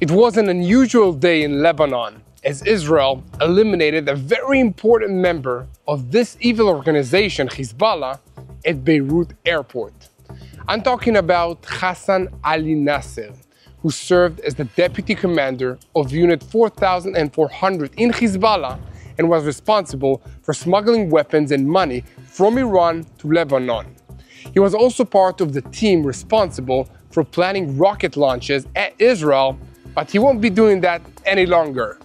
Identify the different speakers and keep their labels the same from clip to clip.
Speaker 1: It was an unusual day in Lebanon as Israel eliminated a very important member of this evil organization, Hezbollah, at Beirut airport. I'm talking about Hassan Ali Nasser, who served as the deputy commander of Unit 4400 in Hezbollah and was responsible for smuggling weapons and money from Iran to Lebanon. He was also part of the team responsible for planning rocket launches at Israel, but he won't be doing that any longer.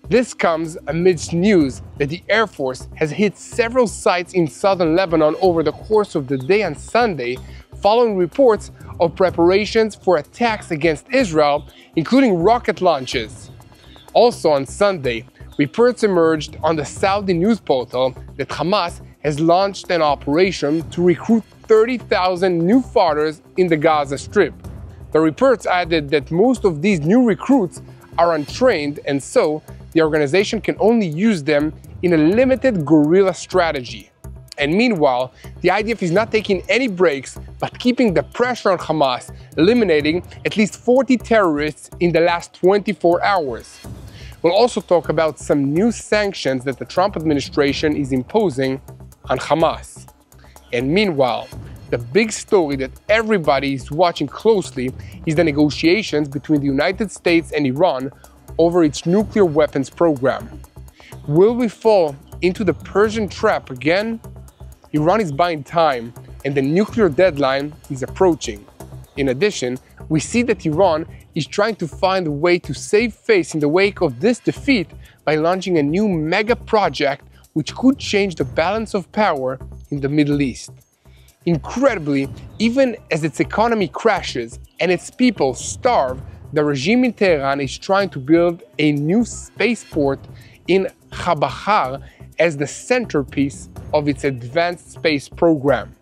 Speaker 1: This comes amidst news that the Air Force has hit several sites in southern Lebanon over the course of the day on Sunday, following reports of preparations for attacks against Israel, including rocket launches. Also on Sunday, reports emerged on the Saudi news portal that Hamas has launched an operation to recruit 30,000 new fighters in the Gaza Strip. The reports added that most of these new recruits are untrained, and so the organization can only use them in a limited guerrilla strategy. And meanwhile, the IDF is not taking any breaks, but keeping the pressure on Hamas, eliminating at least 40 terrorists in the last 24 hours. We'll also talk about some new sanctions that the Trump administration is imposing on Hamas. And meanwhile, the big story that everybody is watching closely is the negotiations between the United States and Iran over its nuclear weapons program. Will we fall into the Persian trap again? Iran is buying time, and the nuclear deadline is approaching. In addition, we see that Iran is trying to find a way to save face in the wake of this defeat by launching a new mega project which could change the balance of power in the Middle East. Incredibly, even as its economy crashes and its people starve, the regime in Tehran is trying to build a new spaceport in Chabahar as the centerpiece of its advanced space program.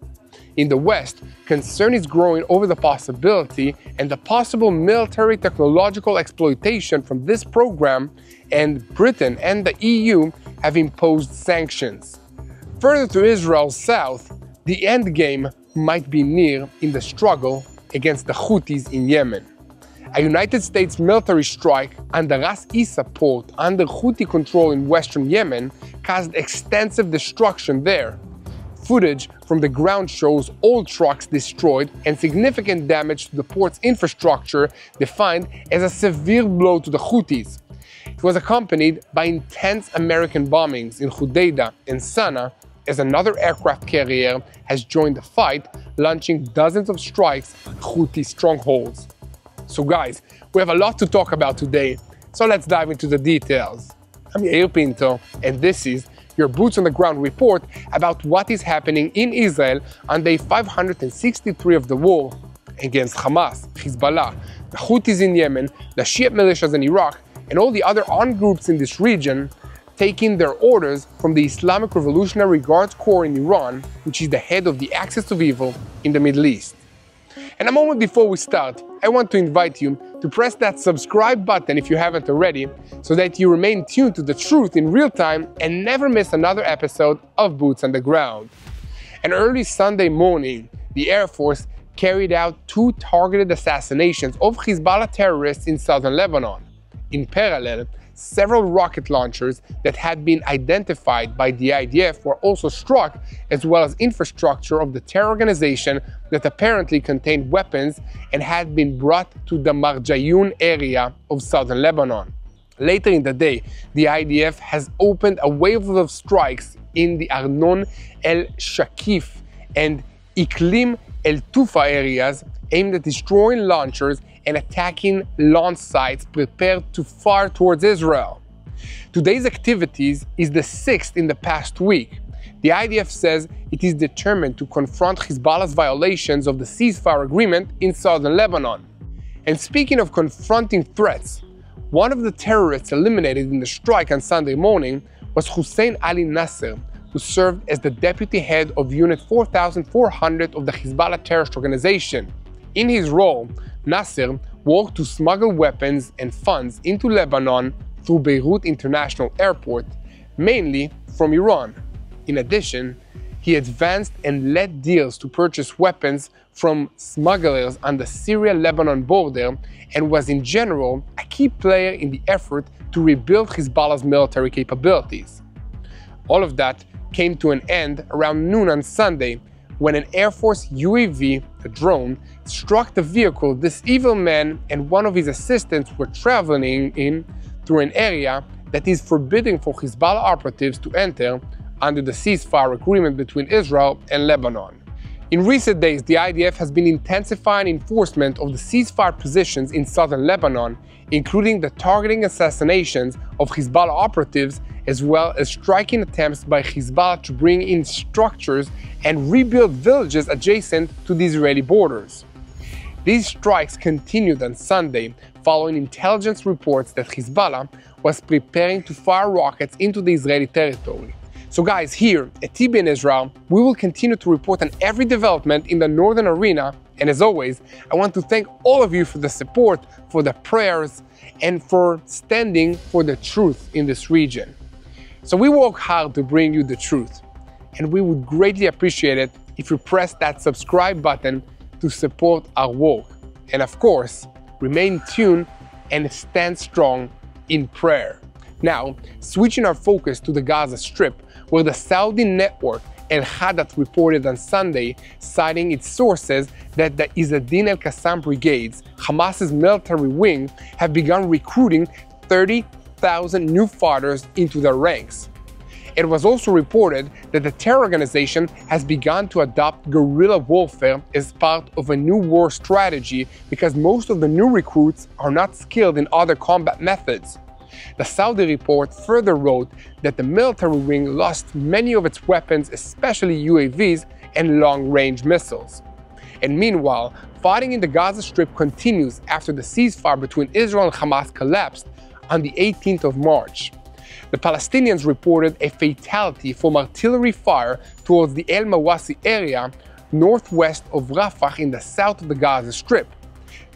Speaker 1: In the West, concern is growing over the possibility and the possible military technological exploitation from this program, and Britain and the EU have imposed sanctions. Further to Israel's south, the end game might be near in the struggle against the Houthis in Yemen. A United States military strike on the Ras Isa port under Houthi control in western Yemen caused extensive destruction there. Footage from the ground shows all trucks destroyed and significant damage to the port's infrastructure, defined as a severe blow to the Houthis. It was accompanied by intense American bombings in Hodeidah and Sana'a, as another aircraft carrier has joined the fight, launching dozens of strikes on Houthi strongholds. So guys, we have a lot to talk about today, so let's dive into the details. I'm Yair Pinto, and this is your Boots on the Ground report about what is happening in Israel on day 563 of the war against Hamas, Hezbollah, the Houthis in Yemen, the Shia militias in Iraq, and all the other armed groups in this region, taking their orders from the Islamic Revolutionary Guards Corps in Iran, which is the head of the axis of evil in the Middle East. And a moment before we start, I want to invite you to press that subscribe button if you haven't already, so that you remain tuned to the truth in real time and never miss another episode of Boots on the Ground. And early Sunday morning, the Air Force carried out 2 targeted assassinations of Hezbollah terrorists in southern Lebanon. In parallel, several rocket launchers that had been identified by the IDF were also struck, as well as infrastructure of the terror organization that apparently contained weapons and had been brought to the Marjayun area of southern Lebanon. Later in the day, the IDF has opened a wave of strikes in the Arnon el-Shakif and Iklim el-Tufa areas aimed at destroying launchers and attacking launch sites prepared to fire towards Israel. Today's activities is the 6th in the past week. The IDF says it is determined to confront Hezbollah's violations of the ceasefire agreement in southern Lebanon. And speaking of confronting threats, one of the terrorists eliminated in the strike on Sunday morning was Hussein Ali Nasser, who served as the deputy head of Unit 4400 of the Hezbollah terrorist organization. In his role, Nasser worked to smuggle weapons and funds into Lebanon through Beirut International Airport, mainly from Iran. In addition, he advanced and led deals to purchase weapons from smugglers on the Syria-Lebanon border and was in general a key player in the effort to rebuild Hezbollah's military capabilities. All of that came to an end around noon on Sunday when an Air Force UAV, a drone, struck the vehicle this evil man and one of his assistants were traveling in through an area that is forbidden for Hezbollah operatives to enter under the ceasefire agreement between Israel and Lebanon. In recent days, the IDF has been intensifying enforcement of the ceasefire positions in southern Lebanon, including the targeting assassinations of Hezbollah operatives, as well as striking attempts by Hezbollah to bring in structures and rebuild villages adjacent to the Israeli borders. These strikes continued on Sunday, following intelligence reports that Hezbollah was preparing to fire rockets into the Israeli territory. So guys, here at TBN Israel, we will continue to report on every development in the northern arena, and as always, I want to thank all of you for the support, for the prayers, and for standing for the truth in this region. So we work hard to bring you the truth, and we would greatly appreciate it if you press that subscribe button to support our work. And of course, remain tuned and stand strong in prayer. Now, switching our focus to the Gaza Strip, where the Saudi network Al-Hadat reported on Sunday, citing its sources that the Izzadin al-Qassam brigades, Hamas's military wing, have begun recruiting 30,000 new fighters into their ranks. It was also reported that the terror organization has begun to adopt guerrilla warfare as part of a new war strategy because most of the new recruits are not skilled in other combat methods. The Saudi report further wrote that the military wing lost many of its weapons, especially UAVs and long-range missiles. And meanwhile, fighting in the Gaza Strip continues after the ceasefire between Israel and Hamas collapsed on the 18th of March. The Palestinians reported a fatality from artillery fire towards the El Mawasi area northwest of Rafah in the south of the Gaza Strip.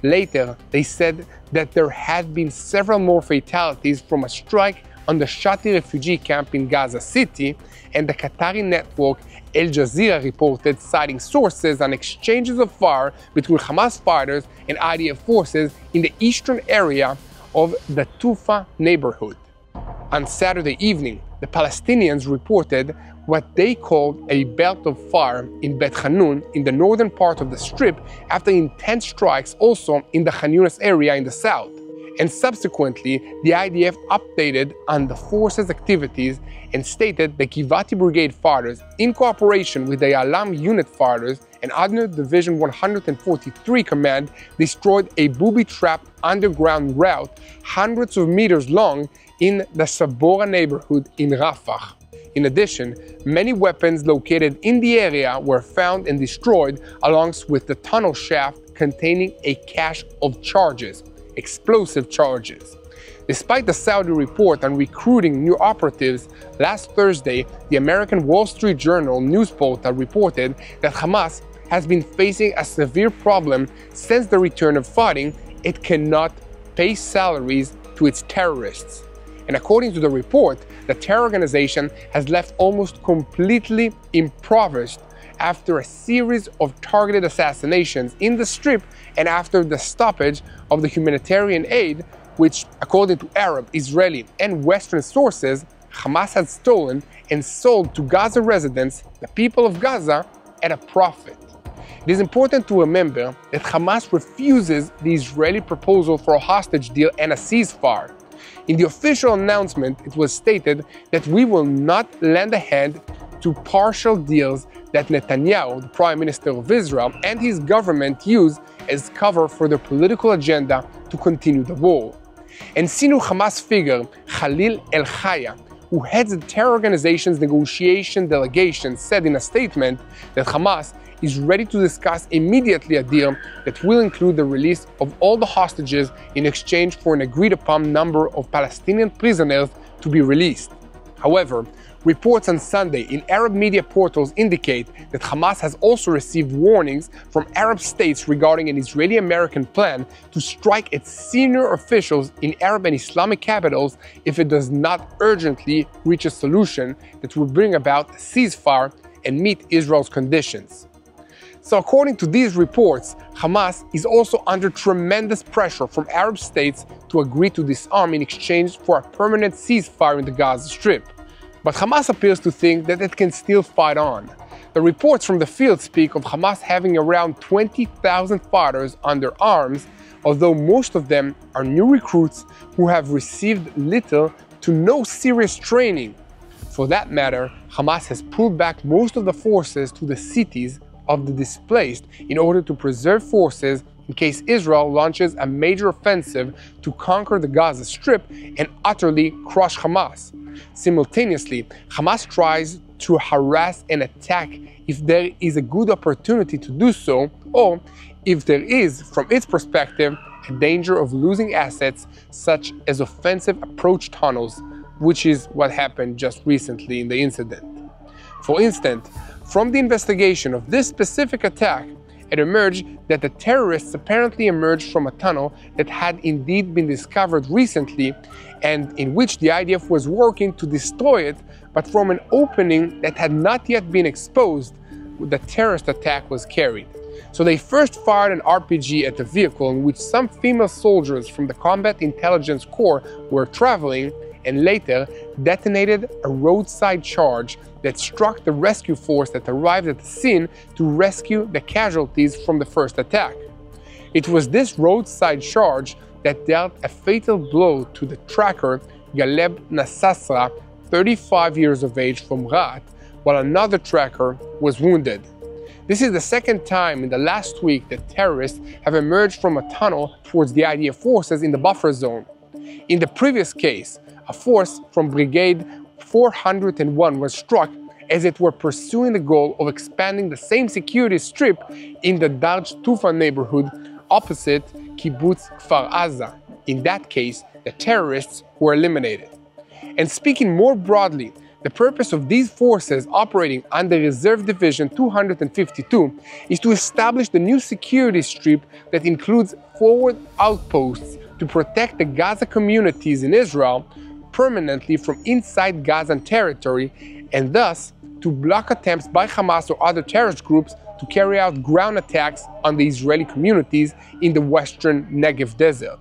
Speaker 1: Later, they said that there had been several more fatalities from a strike on the Shati refugee camp in Gaza City, and the Qatari network Al Jazeera reported citing sources on exchanges of fire between Hamas fighters and IDF forces in the eastern area of the Tufa neighborhood. On Saturday evening, the Palestinians reported what they called a belt of fire in Bet Hanun in the northern part of the Strip after intense strikes also in the Khan Yunis area in the south. And subsequently, the IDF updated on the force's activities and stated the Givati Brigade fighters, in cooperation with the Alam unit fighters and under Division 143 Command, destroyed a booby-trapped underground route hundreds of meters long in the Sabora neighborhood in Rafah. In addition, many weapons located in the area were found and destroyed, along with the tunnel shaft containing a cache of charges, explosive charges. Despite the Saudi report on recruiting new operatives, last Thursday, the American Wall Street Journal news portal reported that Hamas has been facing a severe problem since the return of fighting. It cannot pay salaries to its terrorists. And according to the report, the terror organization has left almost completely impoverished after a series of targeted assassinations in the Strip and after the stoppage of the humanitarian aid, which, according to Arab, Israeli, and Western sources, Hamas had stolen and sold to Gaza residents, the people of Gaza, at a profit. It is important to remember that Hamas refuses the Israeli proposal for a hostage deal and a ceasefire. In the official announcement, it was stated that we will not lend a hand to partial deals that Netanyahu, the Prime Minister of Israel, and his government use as cover for their political agenda to continue the war. And senior Hamas figure Khalil El-Haya, who heads the terror organization's negotiation delegation, said in a statement that Hamas is ready to discuss immediately a deal that will include the release of all the hostages in exchange for an agreed-upon number of Palestinian prisoners to be released. However, reports on Sunday in Arab media portals indicate that Hamas has also received warnings from Arab states regarding an Israeli-American plan to strike its senior officials in Arab and Islamic capitals if it does not urgently reach a solution that will bring about a ceasefire and meet Israel's conditions. So according to these reports, Hamas is also under tremendous pressure from Arab states to agree to disarm in exchange for a permanent ceasefire in the Gaza Strip. But Hamas appears to think that it can still fight on. The reports from the field speak of Hamas having around 20,000 fighters under arms, although most of them are new recruits who have received little to no serious training. For that matter, Hamas has pulled back most of the forces to the cities of the displaced in order to preserve forces in case Israel launches a major offensive to conquer the Gaza Strip and utterly crush Hamas. Simultaneously, Hamas tries to harass and attack if there is a good opportunity to do so, or if there is, from its perspective, a danger of losing assets such as offensive approach tunnels, which is what happened just recently in the incident. For instance, from the investigation of this specific attack, it emerged that the terrorists apparently emerged from a tunnel that had indeed been discovered recently and in which the IDF was working to destroy it, but from an opening that had not yet been exposed, the terrorist attack was carried. So they first fired an RPG at the vehicle in which some female soldiers from the Combat Intelligence Corps were traveling, and later detonated a roadside charge that struck the rescue force that arrived at the scene to rescue the casualties from the first attack. It was this roadside charge that dealt a fatal blow to the tracker Galeb Nassasra, 35 years of age, from Rat, while another tracker was wounded. This is the second time in the last week that terrorists have emerged from a tunnel towards the IDF forces in the buffer zone. In the previous case, a force from Brigade 401 was struck as it were pursuing the goal of expanding the same security strip in the Darj Tufa neighborhood opposite Kibbutz Kfar Aza. In that case, the terrorists were eliminated. And speaking more broadly, the purpose of these forces operating under Reserve Division 252 is to establish the new security strip that includes forward outposts to protect the Gaza communities in Israel permanently from inside Gazan territory, and thus to block attempts by Hamas or other terrorist groups to carry out ground attacks on the Israeli communities in the western Negev desert.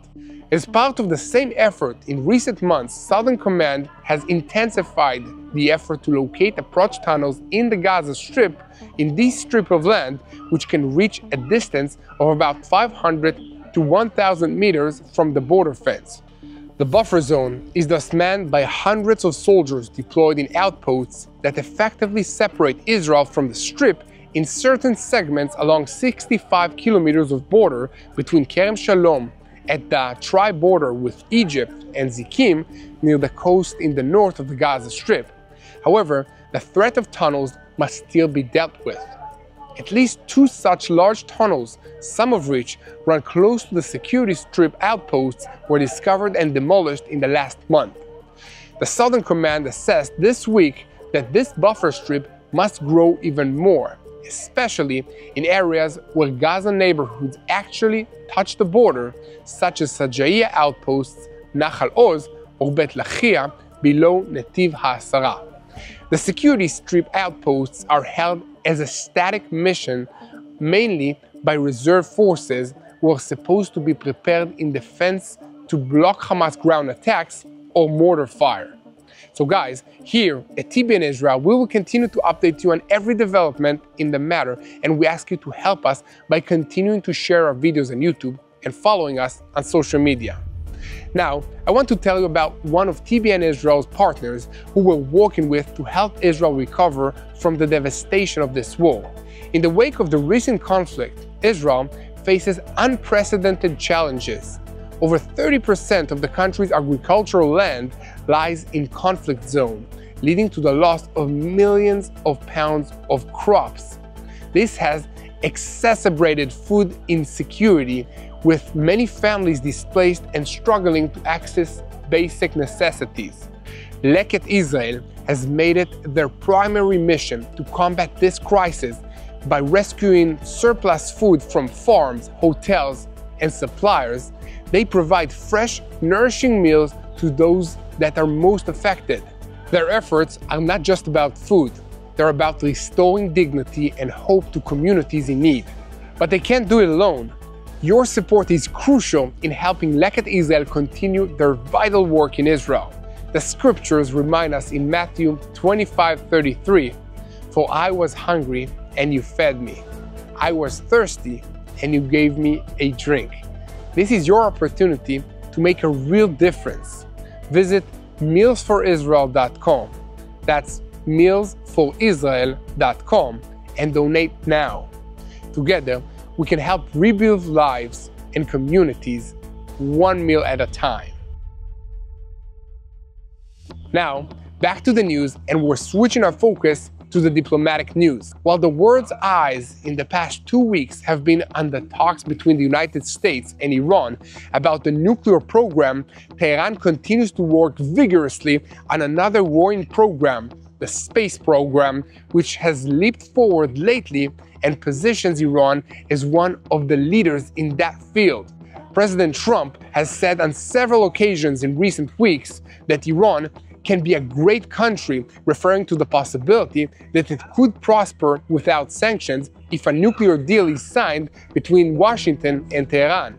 Speaker 1: As part of the same effort, in recent months, Southern Command has intensified the effort to locate approach tunnels in the Gaza Strip, in this strip of land, which can reach a distance of about 500 to 1,000 meters from the border fence. The buffer zone is thus manned by hundreds of soldiers deployed in outposts that effectively separate Israel from the Strip in certain segments along 65 kilometers of border between Kerem Shalom at the tri-border with Egypt and Zikim near the coast in the north of the Gaza Strip. However, the threat of tunnels must still be dealt with. At least 2 such large tunnels, some of which run close to the security strip outposts, were discovered and demolished in the last month. The Southern Command assessed this week that this buffer strip must grow even more, especially in areas where Gaza neighborhoods actually touch the border, such as Sajaiya outposts, Nachal Oz, or Bet Lachia below Netiv HaAsara. The security strip outposts are held as a static mission, mainly by reserve forces who are supposed to be prepared in defense to block Hamas ground attacks or mortar fire. So guys, here at TBN Israel, we will continue to update you on every development in the matter, and we ask you to help us by continuing to share our videos on YouTube and following us on social media. Now, I want to tell you about one of TBN Israel's partners who we're working with to help Israel recover from the devastation of this war. In the wake of the recent conflict, Israel faces unprecedented challenges. Over 30% of the country's agricultural land lies in conflict zone, leading to the loss of millions of pounds of crops. This has exacerbated food insecurity, with many families displaced and struggling to access basic necessities. Leket Israel has made it their primary mission to combat this crisis by rescuing surplus food from farms, hotels, and suppliers. They provide fresh, nourishing meals to those that are most affected. Their efforts are not just about food. they're about restoring dignity and hope to communities in need. But they can't do it alone. Your support is crucial in helping Leket Israel continue their vital work in Israel. The scriptures remind us in Matthew 25:33, "For I was hungry, and you fed me. I was thirsty, and you gave me a drink." This is your opportunity to make a real difference. Visit mealsforisrael.com. That's mealsforisrael.com and donate now. Together, we can help rebuild lives and communities one meal at a time. Now, back to the news, and we're switching our focus to the diplomatic news. While the world's eyes in the past 2 weeks have been on the talks between the United States and Iran about the nuclear program, Tehran continues to work vigorously on another warring program, the space program, which has leaped forward lately and positions Iran as one of the leaders in that field. President Trump has said on several occasions in recent weeks that Iran can be a great country, referring to the possibility that it could prosper without sanctions if a nuclear deal is signed between Washington and Tehran.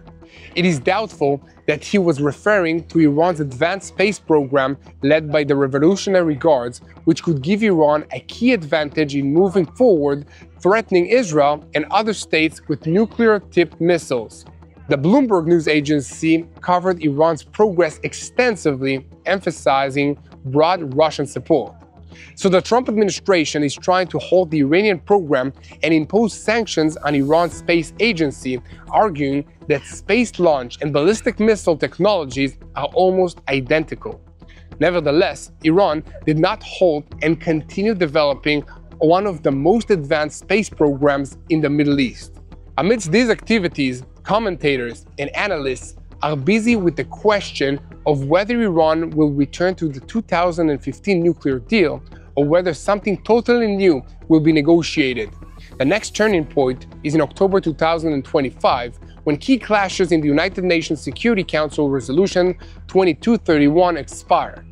Speaker 1: It is doubtful that he was referring to Iran's advanced space program led by the Revolutionary Guards, which could give Iran a key advantage in moving forward, threatening Israel and other states with nuclear-tipped missiles. The Bloomberg news agency covered Iran's progress extensively, emphasizing broad Russian support. So the Trump administration is trying to halt the Iranian program and impose sanctions on Iran's space agency, arguing that space launch and ballistic missile technologies are almost identical. Nevertheless, Iran did not halt and continued developing one of the most advanced space programs in the Middle East. Amidst these activities, commentators and analysts are busy with the question of whether Iran will return to the 2015 nuclear deal or whether something totally new will be negotiated. The next turning point is in October 2025, when key clashes in the United Nations Security Council Resolution 2231 expire.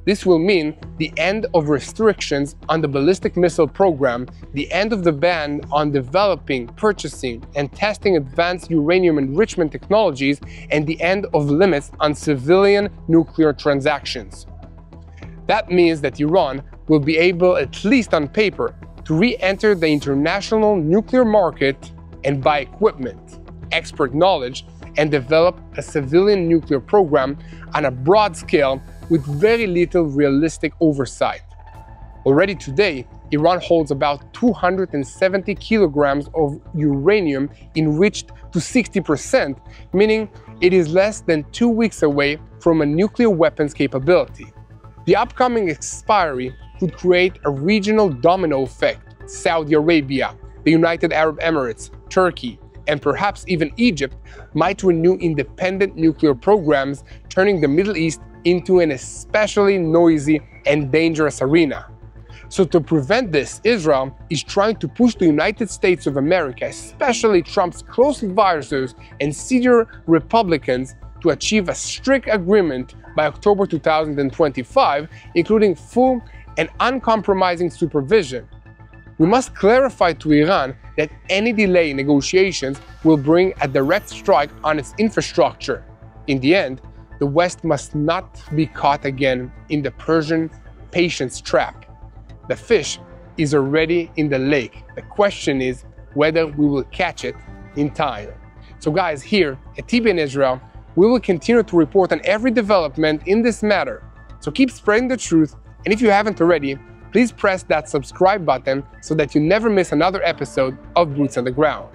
Speaker 1: This will mean the end of restrictions on the ballistic missile program, the end of the ban on developing, purchasing, and testing advanced uranium enrichment technologies, and the end of limits on civilian nuclear transactions. That means that Iran will be able, at least on paper, to re-enter the international nuclear market and buy equipment, expert knowledge, and develop a civilian nuclear program on a broad scale with very little realistic oversight. Already today, Iran holds about 270 kilograms of uranium enriched to 60%, meaning it is less than 2 weeks away from a nuclear weapons capability. The upcoming expiry could create a regional domino effect. Saudi Arabia, the United Arab Emirates, Turkey, and perhaps even Egypt might renew independent nuclear programs, turning the Middle East into an especially noisy and dangerous arena. So to prevent this, Israel is trying to push the United States of America, especially Trump's close advisors and senior Republicans, to achieve a strict agreement by October 2025, including full and uncompromising supervision. We must clarify to Iran that any delay in negotiations will bring a direct strike on its infrastructure. In the end, the West must not be caught again in the Persian patience trap. The fish is already in the lake. The question is whether we will catch it in time. So guys, here at TBN Israel, we will continue to report on every development in this matter. So keep spreading the truth, and if you haven't already, please press that subscribe button so that you never miss another episode of Boots on the Ground.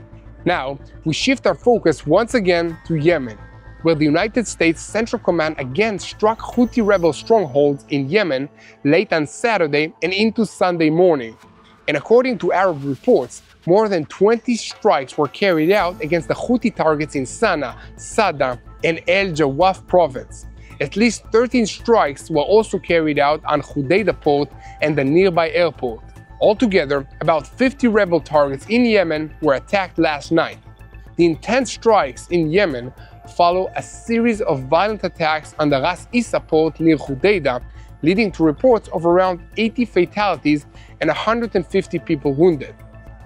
Speaker 1: Now, we shift our focus once again to Yemen, where the United States Central Command again struck Houthi rebel strongholds in Yemen late on Saturday and into Sunday morning. And according to Arab reports, more than 20 strikes were carried out against the Houthi targets in Sana'a, Sada, and El Jawaf province. At least 13 strikes were also carried out on Hudaydah port and the nearby airport. Altogether, about 50 rebel targets in Yemen were attacked last night. The intense strikes in Yemen follow a series of violent attacks on the Ras Issa port near Hudaydah, leading to reports of around 80 fatalities and 150 people wounded.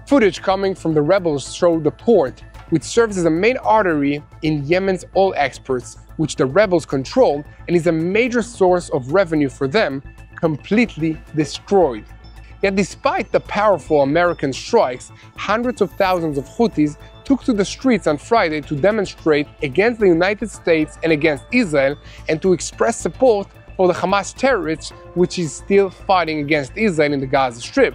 Speaker 1: Footage coming from the rebels showed the port, which serves as a main artery in Yemen's oil exports, which the rebels control and is a major source of revenue for them, completely destroyed. Yet despite the powerful American strikes, hundreds of thousands of Houthis took to the streets on Friday to demonstrate against the United States and against Israel and to express support for the Hamas terrorists, which is still fighting against Israel in the Gaza Strip.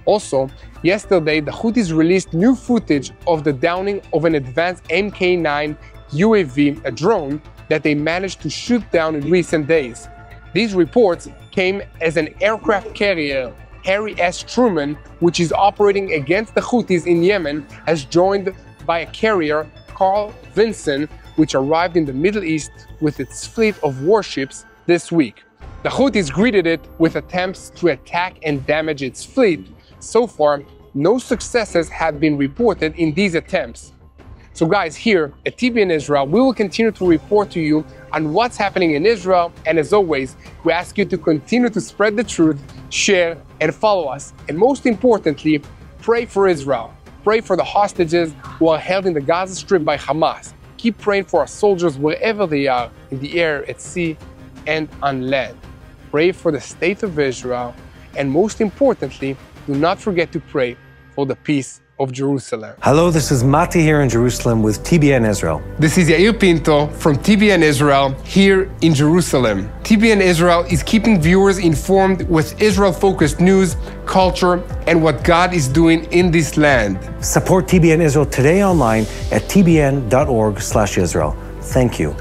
Speaker 1: Also, yesterday the Houthis released new footage of the downing of an advanced Mk9 UAV, a drone, that they managed to shoot down in recent days. These reports came as an aircraft carrier, Harry S. Truman, which is operating against the Houthis in Yemen, has joined by a carrier, Carl Vinson, which arrived in the Middle East with its fleet of warships this week. The Houthis greeted it with attempts to attack and damage its fleet. So far, no successes have been reported in these attempts. So guys, here at TBN Israel, we will continue to report to you on what's happening in Israel, and as always, we ask you to continue to spread the truth, share, and follow us. And most importantly, pray for Israel. Pray for the hostages who are held in the Gaza Strip by Hamas. Keep praying for our soldiers wherever they are, in the air, at sea, and on land. Pray for the state of Israel, and most importantly, do not forget to pray for the peace of Jerusalem.
Speaker 2: Hello, this is Mati here in Jerusalem with TBN Israel.
Speaker 1: This is Yair Pinto from TBN Israel here in Jerusalem. TBN Israel is keeping viewers informed with Israel-focused news, culture, and what God is doing in this land.
Speaker 2: Support TBN Israel today online at tbn.org/Israel. Thank you.